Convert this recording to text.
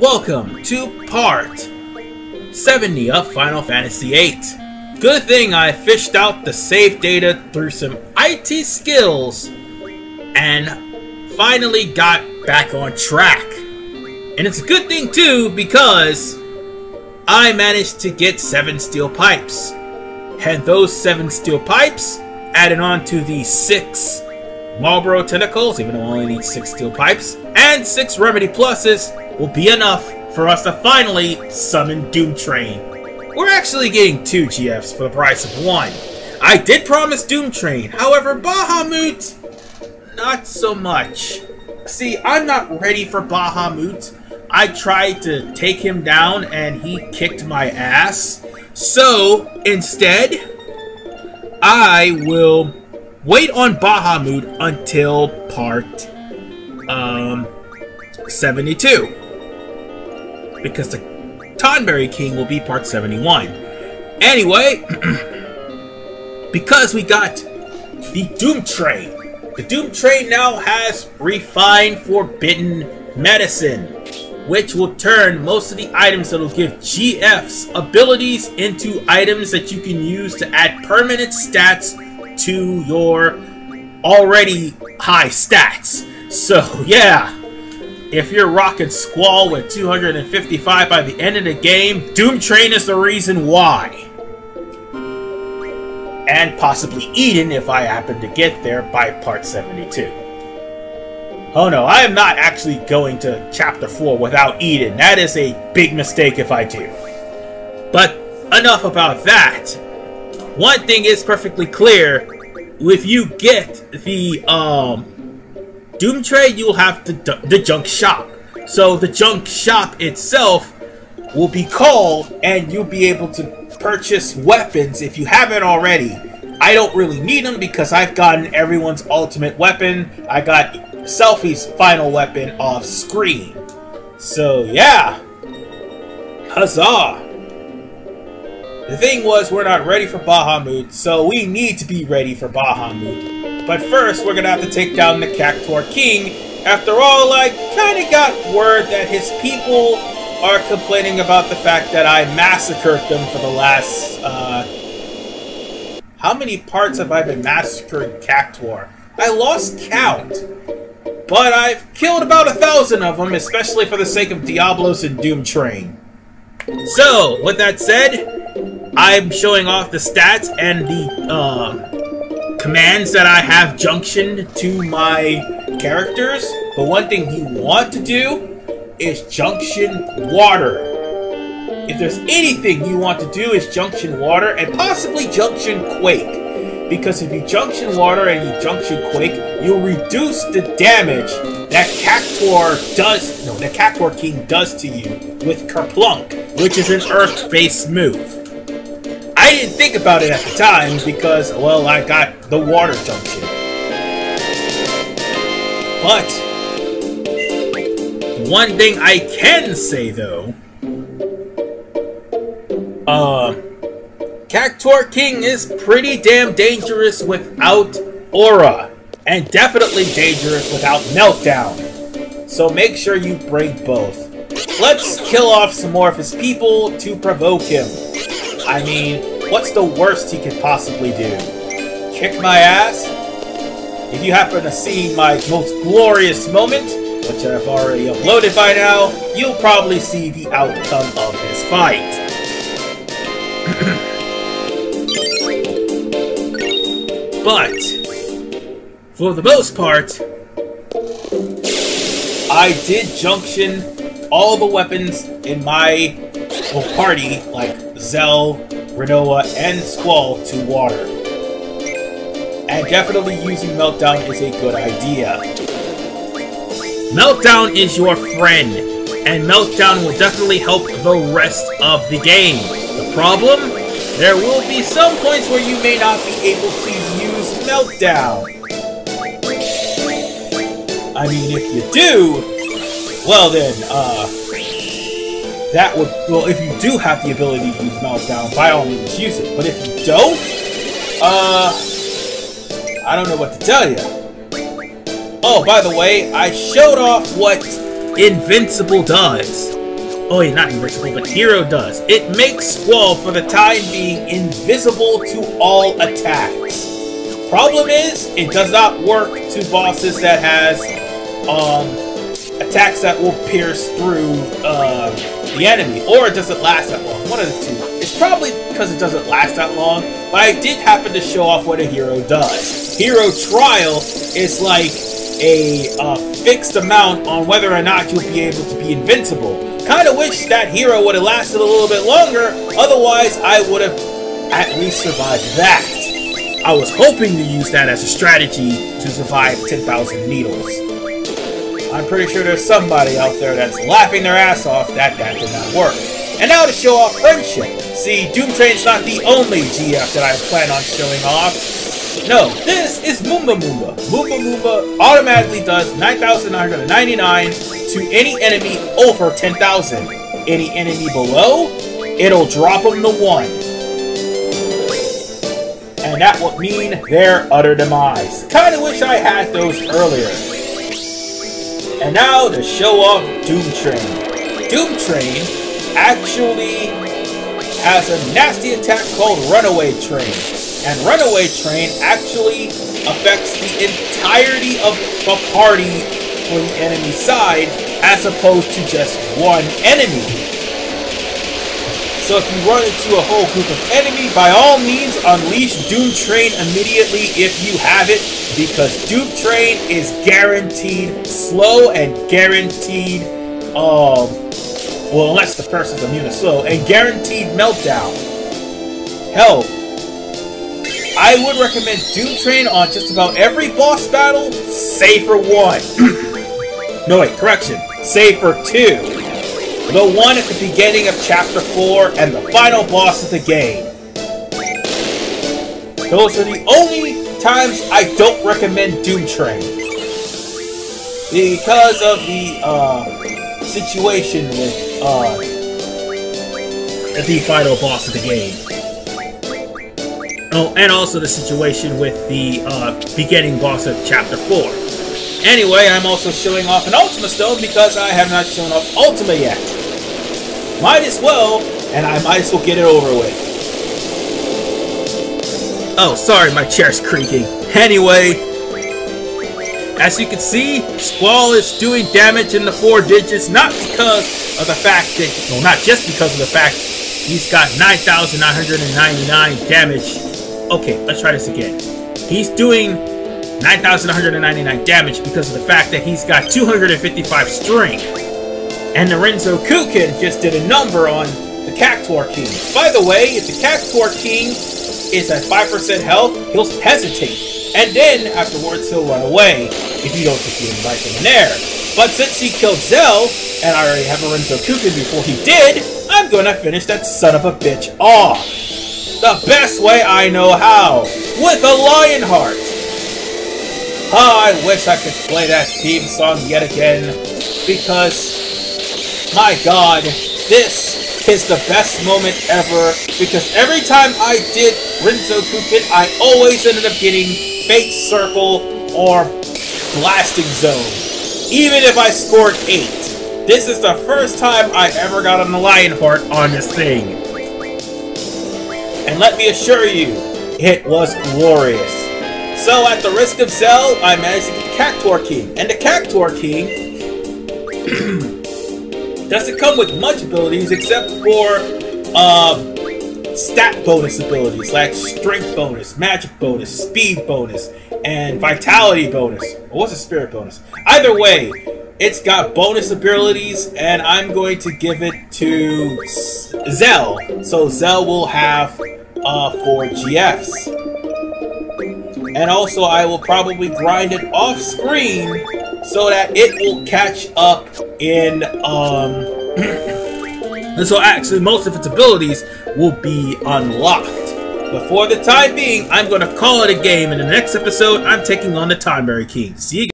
Welcome to part 70 of Final Fantasy VIII. Good thing I fished out the save data through some IT skills and finally got back on track. And it's a good thing too because I managed to get 7 steel pipes. And those 7 steel pipes added on to the 6 Marlboro tentacles, even though I only need 6 steel pipes, and 6 remedy pluses will be enough for us to finally summon Doom Train. We're actually getting 2 GFs for the price of 1. I did promise Doom Train, however Bahamut, not so much. See, I'm not ready for Bahamut. I tried to take him down and he kicked my ass. So, instead, I will wait on Bahamut until part 72. Because the Cactuar King will be part 71. Anyway, because we got the Doom Train. The Doom Train now has refined forbidden medicine, which will turn most of the items that will give GFs abilities into items that you can use to add permanent stats to your already high stats. So yeah, if you're rocking Squall with 255 by the end of the game, Doom Train is the reason why. And possibly Eden if I happen to get there by part 72. Oh no, I am not actually going to chapter 4 without Eden. That is a big mistake if I do. But enough about that. One thing is perfectly clear. If you get the Doom Train, you'll have the junk shop. So the junk shop itself will be called and you'll be able to purchase weapons if you haven't already. I don't really need them because I've gotten everyone's ultimate weapon. I got Selfie's final weapon off screen. So yeah, huzzah! The thing was, we're not ready for Bahamut, so we need to be ready for Bahamut. But first, we're gonna have to take down the Cactuar King. After all, I kinda got word that his people are complaining about the fact that I massacred them for the last, how many parts have I been massacring Cactuar? I lost count. But I've killed about 1,000 of them, especially for the sake of Diablos and Doom Train. So, with that said, I'm showing off the stats and the commands that I have junctioned to my characters. But one thing you want to do is junction water. If there's anything you want to do is junction water and possibly junction quake. Because if you junction water and you junction quake, you'll reduce the damage that the Cactuar King does to you with Kerplunk, which is an earth-based move. I didn't think about it at the time because, well, I got the water junction. But one thing I can say though, Cactuar King is pretty damn dangerous without aura, and definitely dangerous without meltdown. So make sure you bring both. Let's kill off some more of his people to provoke him. I mean, what's the worst he could possibly do? Kick my ass? If you happen to see my most glorious moment, which I've already uploaded by now, you'll probably see the outcome of this fight. But, for the most part, I did junction all the weapons in my party, like Zell, Renoa, and Squall, to water. And definitely using Meltdown is a good idea. Meltdown is your friend, and Meltdown will definitely help the rest of the game. The problem? There will be some points where you may not be able to use Meltdown. I mean, if you do, well then, that would, well, if you do have the ability to use Meltdown, by all means use it. But if you don't, I don't know what to tell you. Oh, by the way, I showed off what Invincible does. Oh, yeah, not Invincible, but Hero does. It makes Squall, for the time being, invisible to all attacks. Problem is, it does not work to bosses that has attacks that will pierce through the enemy, or it doesn't last that long. One of the two. It's probably because it doesn't last that long, but I did happen to show off what a hero does. Hero Trial is like a fixed amount on whether or not you'll be able to be invincible. Kinda wish that hero would have lasted a little bit longer, otherwise I would have at least survived that. I was hoping to use that as a strategy to survive 10,000 needles. I'm pretty sure there's somebody out there that's laughing their ass off that did not work. And now to show off friendship. See, Doom Train's not the only GF that I plan on showing off. No, this is Moomba Moomba. Moomba Moomba automatically does 9,999 to any enemy over 10,000. Any enemy below, it'll drop them to 1. And that would mean their utter demise. Kinda wish I had those earlier. And now to show off Doom Train. Doom Train actually has a nasty attack called Runaway Train. And Runaway Train actually affects the entirety of the party for the enemy side, as opposed to just one enemy. So if you run into a whole group of enemy, by all means unleash Doom Train immediately if you have it, because Doom Train is guaranteed slow and guaranteed, well, unless the person's immune to slow, and guaranteed meltdown. Hell, I would recommend Doom Train on just about every boss battle, save for 1. No, wait, correction. Save for 2. The one at the beginning of Chapter 4 and the final boss of the game. Those are the only times I don't recommend Doom Train. Because of the situation with the final boss of the game. Oh, and also the situation with the beginning boss of Chapter 4. Anyway, I'm also showing off an Ultima Stone because I have not shown off Ultima yet. Might as well, and I might as well get it over with. Oh, sorry, my chair's creaking. Anyway, as you can see, Squall is doing damage in the 4 digits, not because of the fact that, well, not just because of the fact he's got 9,999 damage. Okay, let's try this again. He's doing 9,199 damage because of the fact that he's got 255 strength. And the Renzo Kukin just did a number on the Cactuar King. By the way, if the Cactuar King is at 5% health, he'll hesitate. And then, afterwards, he'll run away if you don't defeat him right then and there. But since he killed Zell, and I already have a Renzo Kukin before he did, I'm gonna finish that son of a bitch off. The best way I know how, with a Lionheart. Oh, I wish I could play that theme song yet again, because, my god, this is the best moment ever, because every time I did Renzo Kukin, I always ended up getting Fate Circle or Blasting Zone, even if I scored 8. This is the first time I ever got on the Lionheart on this thing. And let me assure you, it was glorious. So at the risk of Zell, I managed to get the Cactuar King. And the Cactuar King doesn't come with much abilities except for stat bonus abilities like strength bonus, magic bonus, speed bonus, and vitality bonus. Or what's a spirit bonus? Either way, it's got bonus abilities, and I'm going to give it to Zell. So Zell will have 4 GFs. And also, I will probably grind it off screen so that it will catch up in, and so actually most of its abilities will be unlocked. But for the time being, I'm going to call it a game. In the next episode, I'm taking on the Tonberry King. See you guys.